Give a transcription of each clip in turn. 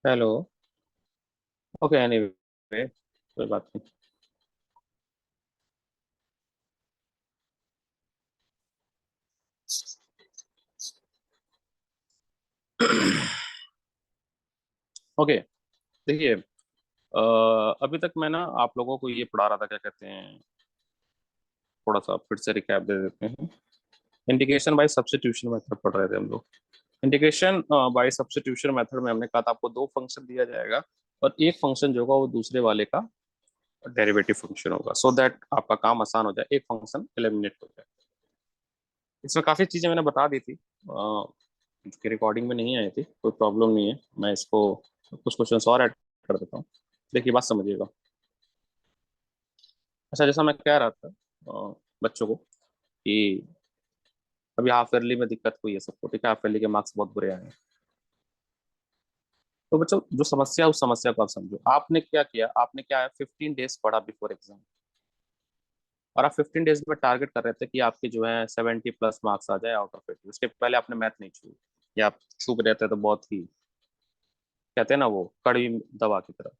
Hello. Okay, anyway कोई बात नहीं। ओके, देखिए, अभी तक मैं ना आप लोगों को ये पढ़ा रहा था, क्या कहते हैं, थोड़ा सा फिर से रिकैप दे देते हैं। इंटीग्रेशन बाय सब्स्टिट्यूशन मेथड पढ़ रहे थे हम लोग। इंटीग्रेशन बाय सब्स्टिट्यूशन मेथड में हमने कहा था आपको दो फंक्शन दिया जाएगा और एक फंक्शन जो होगा वो दूसरे वाले का डेरिवेटिव फंक्शन होगा, सो दैट आपका काम आसान हो जाए, एक फंक्शन एलिमिनेट हो जाए। इसमें काफी चीजें मैंने बता दी थी, उसकी रिकॉर्डिंग में नहीं आई थी, कोई प्रॉब्लम नहीं है। मैं इसको कुछ क्वेश्चन और ऐड कर देता हूँ। देखिए, बात समझिएगा। अच्छा, जैसा मैं कह रहा था बच्चों को कि अभी हाफ ईयरली में दिक्कत हुई है सबको, ठीक है, हाफ ईयरली के मार्क्स बहुत बुरे आए हैं। तो बच्चों, जो समस्या है, उस समस्या को आप समझो। आपने क्या किया, आपने क्या है, 15 डेज पढ़ा बिफोर एग्जाम, और आप 15 डेज में टारगेट कर रहे थे कि आपके जो है 70+ मार्क्स आ जाए आउट ऑफ 80। उसके पहले आपने मैथ नहीं छू, या आप छू भी रहते तो बहुत ही, कहते हैं ना, वो कड़वी दवा की तरह।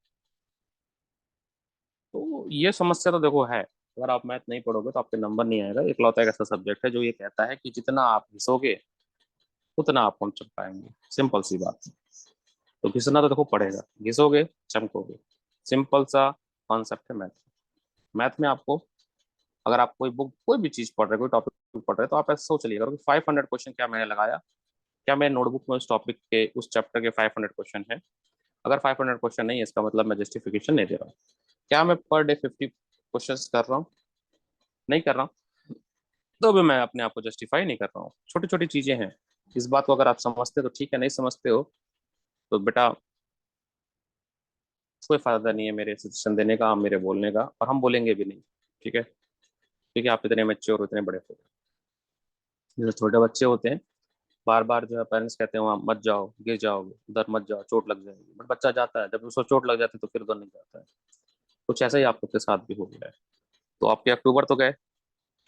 तो ये समस्या तो देखो है, अगर आप मैथ नहीं पढ़ोगे तो आपके नंबर नहीं आएगा। इकलौता एक ऐसा सब्जेक्ट है जो ये कहता है कि जितना आप घिसोगे उतना आप पहुंच पाएंगे। सिंपल सी बात है। तो घिसना तो देखो पड़ेगा, घिसोगे चमकोगे। सिंपल सा कॉन्सेप्ट है मैथ। मैथ में आपको, अगर आप कोई बुक, कोई भी चीज पढ़ रहे, कोई टॉपिक पढ़ रहे, तो आप ऐसा सोच लिएगा कि 500 क्वेश्चन क्या मैंने लगाया, क्या मेरे नोटबुक में उस टॉपिक के, उस चैप्टर के 500 क्वेश्चन है। अगर 500 क्वेश्चन नहीं है, इसका मतलब मैं जस्टिफिकेशन नहीं दे रहा हूँ। क्या मैं पर डे 50 क्वेश्चन कर रहा हूँ? नहीं कर रहा हूँ। तो भी मैं अपने आप को जस्टिफाई नहीं कर रहा हूँ। छोटी छोटी चीजें हैं। इस बात को अगर आप समझते हो तो ठीक है, नहीं समझते हो तो बेटा कोई फायदा नहीं है मेरे सजेशन देने का, मेरे बोलने का, और हम बोलेंगे भी नहीं। ठीक है, क्योंकि आप इतने मेच्योर हो, इतने बड़े हो। जैसे छोटे बच्चे होते हैं, बार बार जो है पेरेंट्स कहते हैं वहां मत जाओ, गिर जाओगे, उधर मत जाओ, चोट लग जाएगी, बट बच्चा जाता है। जब उसको चोट लग जाती है तो फिर उधर नहीं जाता है। कुछ ऐसा ही आपके साथ भी हो गया है। तो आपके अक्टूबर तो गए,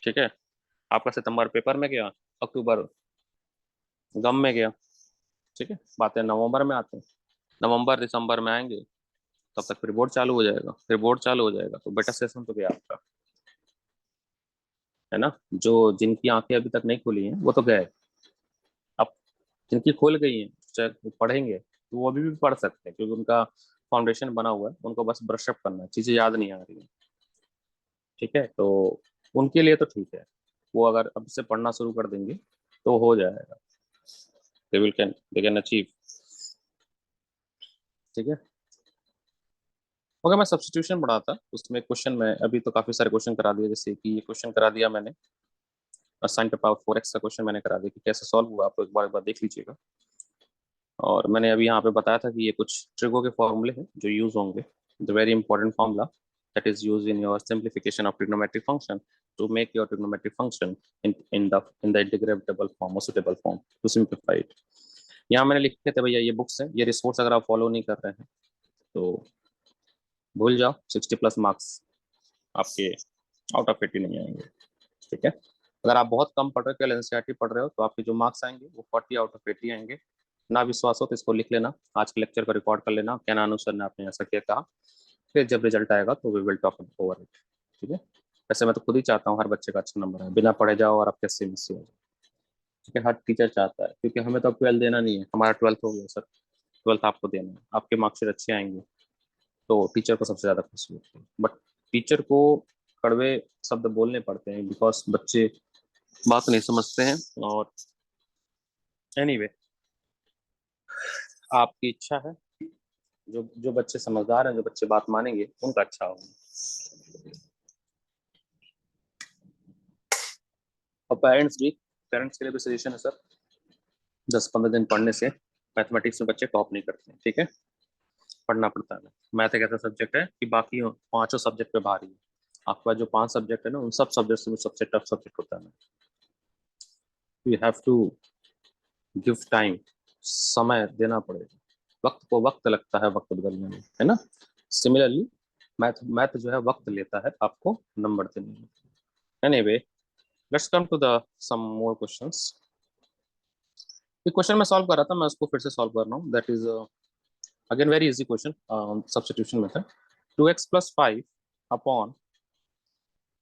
ठीक है, आपका सितंबर पेपर में गया, अक्टूबर गम में गया, ठीक है, बातें नवंबर में आते हैं। नवंबर दिसंबर में आएंगे, तब तक फिर बोर्ड चालू हो जाएगा, फिर बोर्ड चालू हो जाएगा, तो बेटा सेशन तो गया आपका, है ना। जो जिनकी आंखें अभी तक नहीं खुली हैं वो तो गए। अब जिनकी खुल गई हैं, चाहे वो पढ़ेंगे तो वो अभी भी पढ़ सकते हैं, क्योंकि उनका फाउंडेशन बना हुआ है, उनको बस ब्रशअप करना है, चीजें याद नहीं आ रही हैं। ठीक है, तो उनके लिए तो ठीक है। वो अगर अब से पढ़ना शुरू कर देंगे तो हो जाएगा। They can achieve. ठीक है। ओके, मैं सब्स्टिट्यूशन पढ़ा था, उसमें क्वेश्चन में अभी तो काफी सारे क्वेश्चन करा दिए। जैसे कि ये क्वेश्चन करा दिया मैंने, साइन टू पावर 4x का क्वेश्चन मैंने करा दिया कि कैसे सॉल्व हुआ, आप एक बार देख लीजिएगा। और मैंने अभी यहाँ पे बताया था कि ये कुछ ट्रिगो के फॉर्मूले हैं जो यूज होंगे। The very important formula that is used in your simplification of trigonometric function to make your trigonometric function in the integrable form or suitable form to simplify it. यहाँ मैंने लिखे थे भैया, ये बुक्स हैं, ये रिसोर्स अगर आप फॉलो नहीं कर रहे हैं तो भूल जाओ, 60+ मार्क्स आपके आउट ऑफ 80 नहीं आएंगे। ठीक है, अगर आप बहुत कम पढ़ रहे हो, केवल एनसीईआरटी पढ़ रहे हो, तो आपके जो मार्क्स आएंगे वो 40 आउट ऑफ 80 आएंगे। ना विश्वास हो तो इसको लिख लेना, आज के लेक्चर को रिकॉर्ड कर लेना, क्या नानू सर ने आपने ऐसा किया कहा। फिर जब रिजल्ट आएगा तो we will talk over it. ठीक है। वैसे मैं तो खुद ही चाहता हूँ हर बच्चे का अच्छा नंबर है, बिना पढ़े जाओ और आपके 80 में हो जाए। ठीक है, हर टीचर चाहता है, क्योंकि हमें तो अब 12 देना नहीं है, हमारा 12th हो गया सर, 12th आपको देना है, आपके मार्क्स अच्छे आएंगे तो टीचर को सबसे ज्यादा खुशी होती है। बट टीचर को कड़वे शब्द बोलने पड़ते हैं, बिकॉज बच्चे बात नहीं समझते हैं। और एनीवे, आपकी इच्छा है, जो जो बच्चे समझदार हैं, जो बच्चे बात मानेंगे उनका अच्छा होगा। और पेरेंट्स के लिए भी सजेशन है सर, 10-15 दिन पढ़ने से मैथमेटिक्स में बच्चे टॉप नहीं करते हैं। ठीक है, पढ़ना पड़ता है। मैथ एक ऐसा सब्जेक्ट है कि बाकी पांचों सब्जेक्ट पे भारी है। आपके पास जो 5 सब्जेक्ट है ना, उन सब सब्जेक्ट में सबसे टफ सब्जेक्ट होता है। You have to give time, समय देना पड़ेगा। वक्त को वक्त लगता है, वक्त बदलने में, है ना। सिमिलरली मैथ मैथ जो है वक्त लेता है आपको नंबर देने में। Anyway, let's come to the some more questions. ये क्वेश्चन मैं सॉल्व कर रहा था, मैं उसको फिर से सॉल्व कर रहा हूँ। That is again very easy question, substitution method. 2x plus 5 upon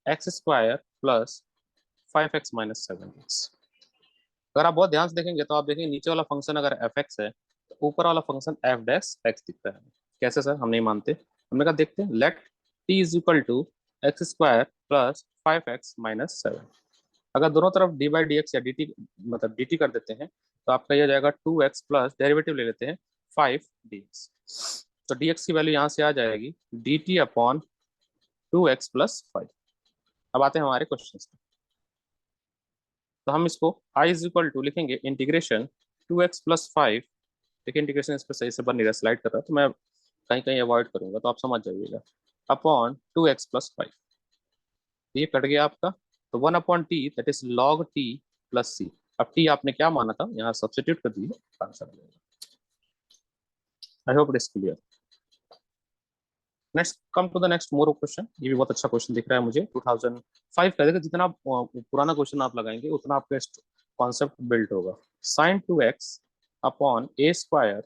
x square plus 5x minus 7x. अगर आप बहुत ध्यान से देखेंगे तो आप देखेंगे नीचे वाला फंक्शन अगर एफ एक्स है तो ऊपर वाला फंक्शन एफ डैश एक्स दिखता है. कैसे सर? हम नहीं मानते. हमने कहा देखते हैं. Let T is equal to X square plus 5x-7. अगर दोनों तरफ डी बाई डी एक्स या डी टी, मतलब डी टी कर देते हैं तो आपका यह जाएगा 2x प्लस डेरिवेटिव ले लेते हैं 5 dx. तो dx की वैल्यू यहाँ से आ जाएगी dt अपॉन 2x प्लस 5. अब आते हैं हमारे क्वेश्चन पे. तो हम इसको i इज इक्वल टू लिखेंगे इंटीग्रेशन 2x प्लस 5. देखिए इंटीग्रेशन इस पर सही से बन नहीं रहा, स्लाइड कर रहा है तो मैं कहीं कहीं अवॉइड करूंगा तो आप समझ जाइएगा. Upon 2x plus 5. ये कट गया आपका. तो 1 upon T that is log T plus C. अब टी आपने क्या माना था यहाँ सब्स्टिट्यूट कर दिए, आंसर मिलेगा. I hope it is clear. Next come to the next more question. ये भी बहुत अच्छा क्वेश्चन दिख रहा है मुझे. 2005 का. देखिए जितना पुराना क्वेश्चन आप लगाएंगे उतना आपका कॉन्सेप्ट बिल्ड होगा. Sine 2x upon A square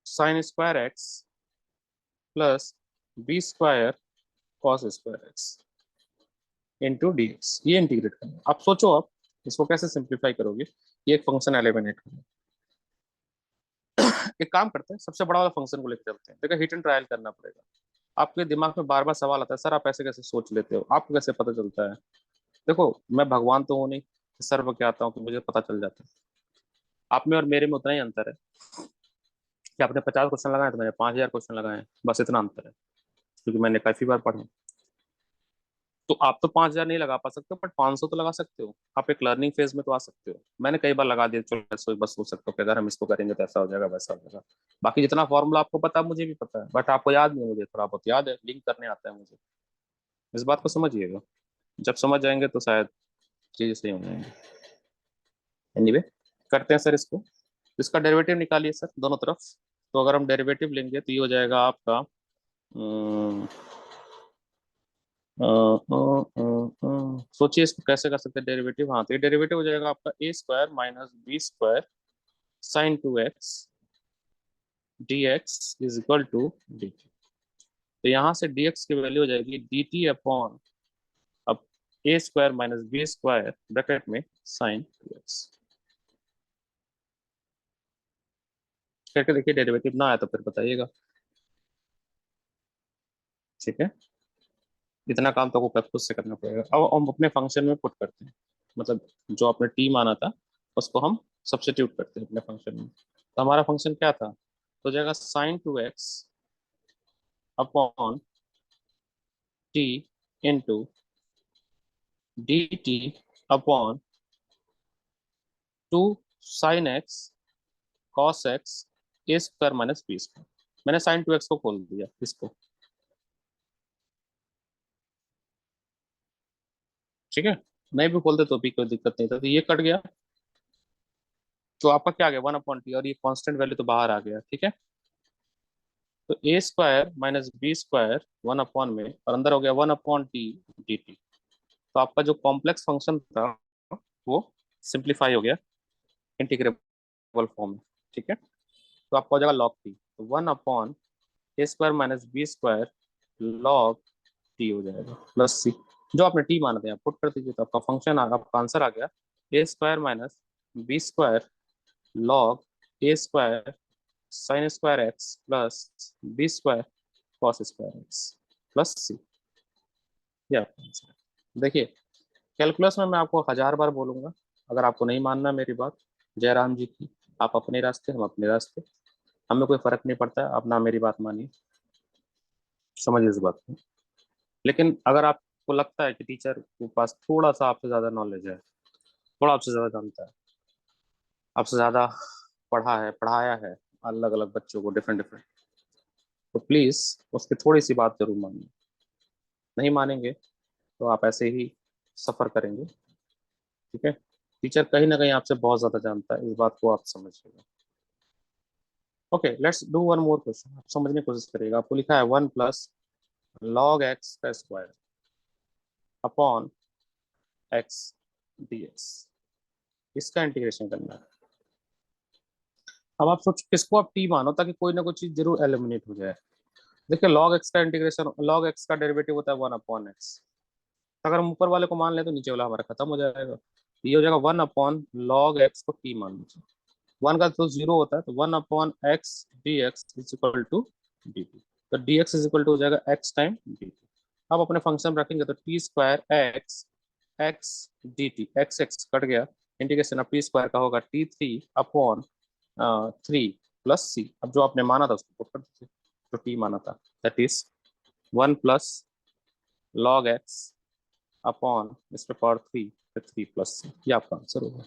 sine square X plus B square cos square X into D X. ये इंटीग्रेट करना. आप सोचो आप इसको कैसे सिंप्लीफाई करोगे. ये एक फंक्शन एलिमिनेट करना. एक काम करते हैं, सबसे बड़ा वाला फंक्शन को लेकर चलते हैं. देखो हिट एंड ट्रायल करना पड़ेगा. आपके दिमाग में बार बार सवाल आता है सर आप ऐसे कैसे सोच लेते हो, आपको कैसे पता चलता है. देखो मैं भगवान तो हूँ नहीं सर्व क्या आता हूँ कि मुझे पता चल जाता है. आप में और मेरे में उतना ही अंतर है कि आपने 50 क्वेश्चन लगाए तो मैंने 5,000 क्वेश्चन लगाए हैं. बस इतना अंतर है क्योंकि मैंने काफी बार पढ़ा. तो आप तो 5,000 नहीं लगा पा सकते बट 500 तो लगा सकते हो. आप एक लर्निंग फेज में तो आ सकते हो. मैंने कई बार लगा दिया, चलो बस सोच सकते हो कि अगर हम इसको करेंगे तो ऐसा हो जाएगा वैसा हो जाएगा. बाकी जितना फॉर्मूला आपको पता है मुझे भी पता है बट आपको याद नहीं है. मुझे थोड़ा बहुत याद है, लिंक करने आता है मुझे. इस बात को समझिएगा. जब समझ जाएंगे तो शायद चीजें सही हो जाएंगी. एनीवे करते हैं सर इसको. इसका डेरिवेटिव निकालिए सर दोनों तरफ. तो अगर हम डेरिवेटिव लेंगे तो ये हो जाएगा आपका सोचिए इसको कैसे कर सकते हैं डेरिवेटिव. हाँ तो ये डेरिवेटिव हो जाएगा आपका A square minus B square sine 2x D X is equal to D T. तो यहाँ से dx की वैल्यू हो जाएगी डी टी अपॉन अब A square minus B square bracket में साइन 2x. करके देखिए डेरिवेटिव ना आया तो फिर बताइएगा. ठीक है. इतना काम तो आपको खुद से करना पड़ेगा. अब हम अपने फंक्शन में पुट करते हैं. मतलब जो आपने टी माना था उसको हम सब्स्टिट्यूट करते हैं अपने फंक्शन में. तो हमारा फंक्शन क्या था. तो जाएगा sine 2x upon T into D T upon 2 sine X cos X A square minus B square. मैंने साइन 2x को खोल दिया इसको. ठीक है. नहीं भी खोलते तो भी कोई दिक्कत नहीं था. तो ये कट गया. तो आपका क्या आ गया 1/t और ये कांस्टेंट वैल्यू तो बाहर आ गया. ठीक है. तो ए स्क्वायर माइनस बी स्क्वायर 1 में और अंदर हो गया 1/t dt. तो आपका जो कॉम्प्लेक्स फंक्शन था वो सिंप्लीफाई हो गया इंटीग्रेबल फॉर्म में. ठीक है. तो आपका हो जाएगा लॉग टी. तो 1/a² minus B square log T हो जाएगा प्लस सी. जो आपने टी माना था आप पुट कर दीजिए तो आपका फंक्शन आपका आंसर आ गया A square minus B square log A square sine square X plus B square cos square X plus C. ये आपका आंसर है. देखिए कैलकुलस में मैं आपको 1,000 बार बोलूंगा. अगर आपको नहीं मानना मेरी बात, जयराम जी की, आप अपने रास्ते हम अपने रास्ते. हमें कोई फर्क नहीं पड़ता है. आप ना मेरी बात मानिए, समझिए इस बात को. लेकिन अगर आपको लगता है कि टीचर के पास थोड़ा सा आपसे ज्यादा नॉलेज है, थोड़ा आपसे ज्यादा जानता है, आपसे ज्यादा पढ़ा है पढ़ाया है अलग अलग बच्चों को डिफरेंट डिफरेंट, तो प्लीज उसकी थोड़ी सी बात जरूर मानिए. नहीं मानेंगे तो आप ऐसे ही सफर करेंगे. ठीक है. टीचर कहीं ना कहीं आपसे बहुत ज्यादा जानता है, इस बात को आप समझिएगा. Okay let's do one more question. आप समझने की कोशिश करिएगा. आपको लिखा है 1 प्लस लॉग एक्स का स्क्वायर. अपॉन एक्स dx, इसका इंटीग्रेशन करना है। अब आप सोचो किसको आप t मानो ताकि कोई ना कोई चीज जरूर एलिमिनेट हो जाए। देखिए log x का इंटीग्रेशन, log x का डेरिवेटिव होता है 1/x। अगर हम ऊपर वाले को मान ले तो नीचे वाला हमारा खत्म हो जाएगा। ये हो जाएगा 1/log x को t मान लीजिए। 1 का तो 0 होता है, तो 1/x dx is equal to dt। तो dx इज इक्वल टू हो जाएगा x टाइम dt। अब अपने फंक्शन रखेंगे तो T square x x D T, x x cut गया, इंटीग्रेशन ऑफ टी स्क्वायर का होगा T3/3 प्लस सी। अब जो आपने माना था उसको पुट कर दीजिए, जो टी माना था, that is 1 + log x upon इसके पावर 3, 3 + सी। ये आपका आंसर होगा।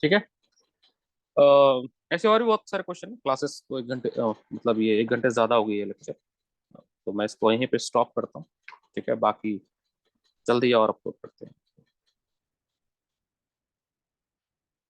ठीक है। ऐसे और भी बहुत सारे क्वेश्चन, क्लासेस तो 1 घंटे मतलब ये 1 घंटे ज्यादा हो गई है लेक्चर, तो मैं इसको यहीं पे स्टॉप करता हूँ। ठीक है, बाकी जल्दी और अपलोड करते हैं।